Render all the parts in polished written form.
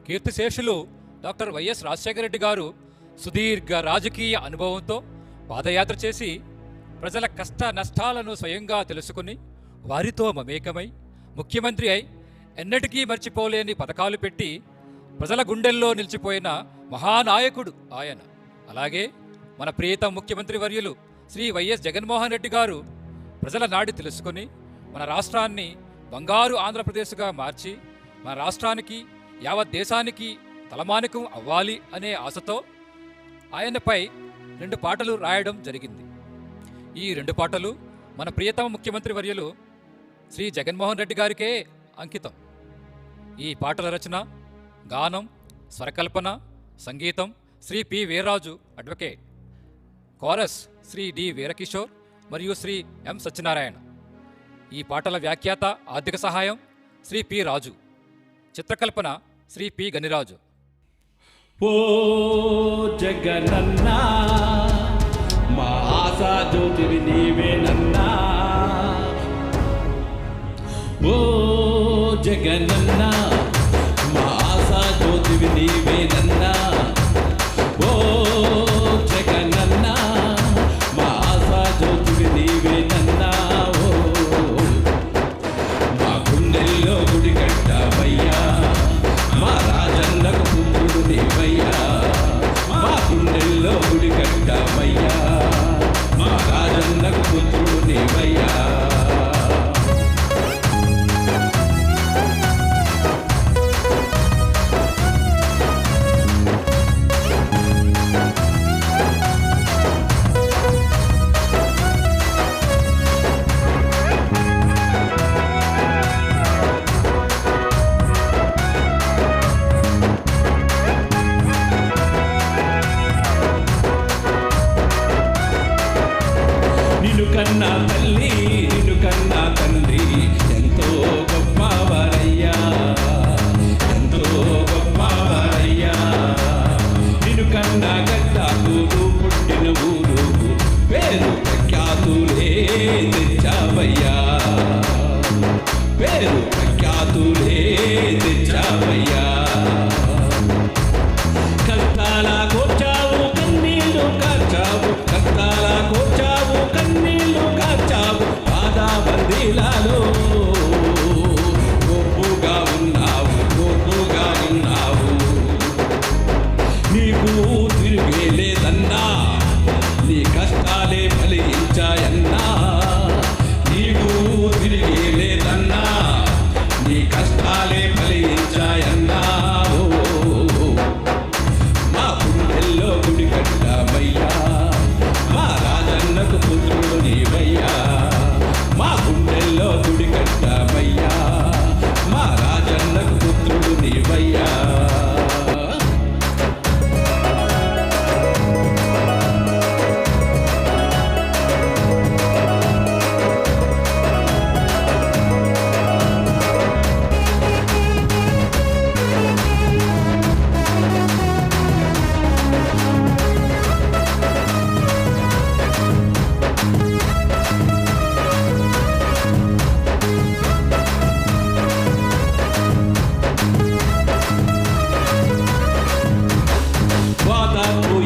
కీర్తిశేషులు doctor YS Rajasekhara Reddy గారు సుదీర్ఘ రాజకీయ అనుభవంతో పాదయాత్ర చేసి ప్రజల కష్ట నష్టాలను స్వయంగా తెలుసుకుని వారితో మమేకమై ముఖ్యమంత్రి అయి ఎన్నటికీ మర్చిపోలేని పథకాలు పెట్టి ప్రజల గుండెల్లో నిలిచిపోయిన మహానాయకుడు ఆయన. అలాగే మన ప్రియతమ ముఖ్యమంత్రి వర్యులు శ్రీ వైఎస్ జగన్మోహన్ రెడ్డి గారు ప్రజల నాడి తెలుసుకుని మన రాష్ట్రాన్ని బంగారు ఆంధ్రప్రదేశ్గా మార్చి మన రాష్ట్రానికి యావత్ దేశానికి తలమానికం అవ్వాలి అనే ఆశతో ఆయనపై 2 పాటలు రాయడం జరిగింది. ఈ 2 పాటలు మన ప్రియతమ ముఖ్యమంత్రి వర్యులు శ్రీ జగన్మోహన్ రెడ్డి గారికే అంకితం. ఈ పాటల రచన, గానం, స్వరకల్పన, సంగీతం Shri P Veerraju advocate, chorus Shri D Veerakishore మరియు శ్రీ ఎం సత్యనారాయణ. ఈ పాటల వ్యాఖ్యాత, ఆర్థిక సహాయం శ్రీ పి రాజు, చిత్రకల్పన శ్రీ పి గనిరాజు. ఓ జగనన్నా మా ఆశా జ్యోతివి నీవేనన్నా, ఓ జగనన్నా మా ఆశా జ్యోతివి నీవేనన్నా, ఓ జగనన్నా మా ఆశా జ్యోతివి నీవేనన్నా, ఓ మా గుండెల్లో గుడి కట్టావయ్యా, మా రాజన్నకు పుత్రుడు నీవయ్యా, మా గుండెల్లో గుడి కట్టావయ్యా, మా రాజన్నకు పుత్రుడు నీవయ్యా. నిన్ను కన్నా తల్లి, నిన్ను కన్నా తండ్రి ఎంతో గొప్పవారయ్యా, ఎంతో గొప్పవారయ్యా. నిన్ను కన్నా గడ్డాకులు పుట్టిన ఊరు పేరు ప్రఖ్యాతులే తెచ్చావయ్యా, పేరు ప్రఖ్యాతులే తెచ్చావయ్యా. కష్టాల కోర్చావు కన్నీళ్ళు కార్చావు, కష్టాల కోర్చావు కన్నీళ్ళు కార్చావు, పాదాబందీలాలో గొప్పగా ఉన్నావు, గొప్పగా ఉన్నావు. నీకు తిరిగే లేదన్నా, నీ కష్టాలే ఫలించాయన్నా, నీకు తిరిగే లేదన్నా, నీ కష్టాలే ఫలించాయన్నా. మా గుండెల్లో గుడి కట్టావయ్యా, మా రాజన్నకు పుత్రుడు నీవయ్యా, మా గుండెల్లో గుడి కట్టావయ్యా, మా రాజన్నకు పుత్రుడు నీవయ్యా.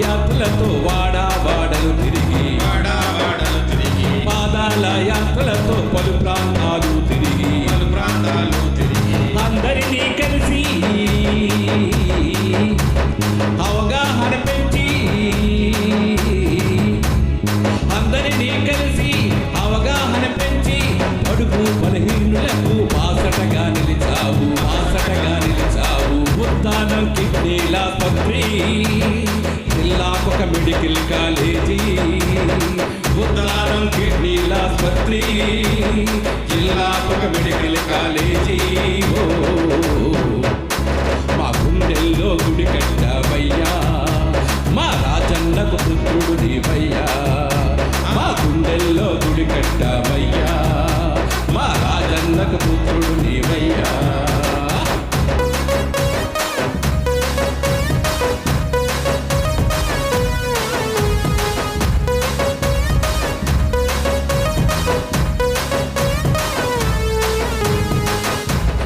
యాత్రలతో వాడలు తిరిగి పాదాల యాత్రలతో పలు ప్రాంతాలు తిరిగి అందరినీ కలిసి అవగాహన పెంచి, అందరినీ కలిసి అవగాహన పెంచి అడుగు బలహీనులకు బాసటగా నిలిచావు, బాసటగా నిలిచావు. ఉత్తానం కిడ్నీల పత్రి జిల్లాకొక మెడికల్ కాలేజీ, ఉత్తానం కిడ్నీల ఆస్పత్రి జిల్లాకొక మెడికల్ కాలేజీ. ఓ మా గుండెల్లో గుడి కట్టావయ్యా, మా రాజన్నకు పుత్రుడు నీవయ్యా, మా గుండెల్లో గుడి కట్టావయ్యా, మా రాజన్నకు పుత్రుడు నీవయ్యా.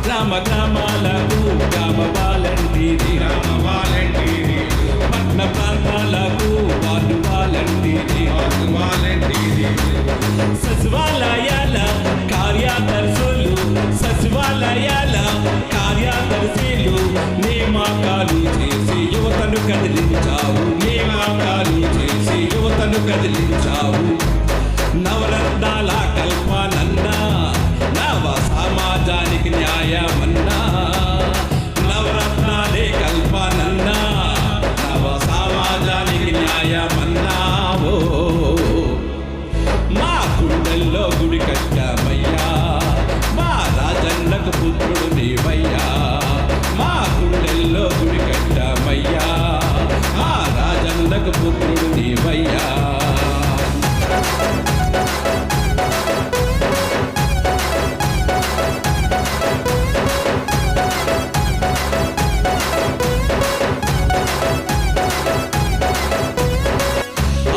గ్రామ గ్రామాలకు వాలంటీరీ పట్టణ ప్రాంతాలకు వాలంటీరీ సచివాలయాల కార్యదర్శులు నియామకాలు చేసి యువతను కదిలించావు నవరత్నాల కల్పనన్నా నవ సమాజానికి న్యాయమన్నా నవరత్నాలే కల్పనన్నా నవ సమాజానికి న్యాయమన్నావో మా గుండెల్లో గుడి కట్టామయ్యా మా రాజన్నకు పుత్రుడు నీవయ్యా మా గుండెల్లో గుడి కట్టామయ్యా మా రాజన్నకు పుత్రుడు నీవయ్యా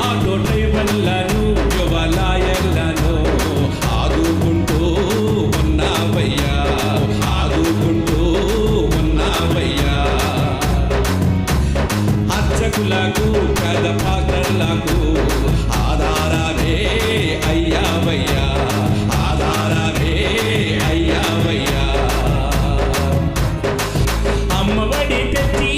ఆటో డ్రైవర్లను యువలాయర్లను ఆదుకుంటూ ఉన్నావయ్యా అర్చకులకు పెద్ద పాత్రలకు ఆధారమే అయ్యావయ్యా అమ్మఒడి తెచ్చి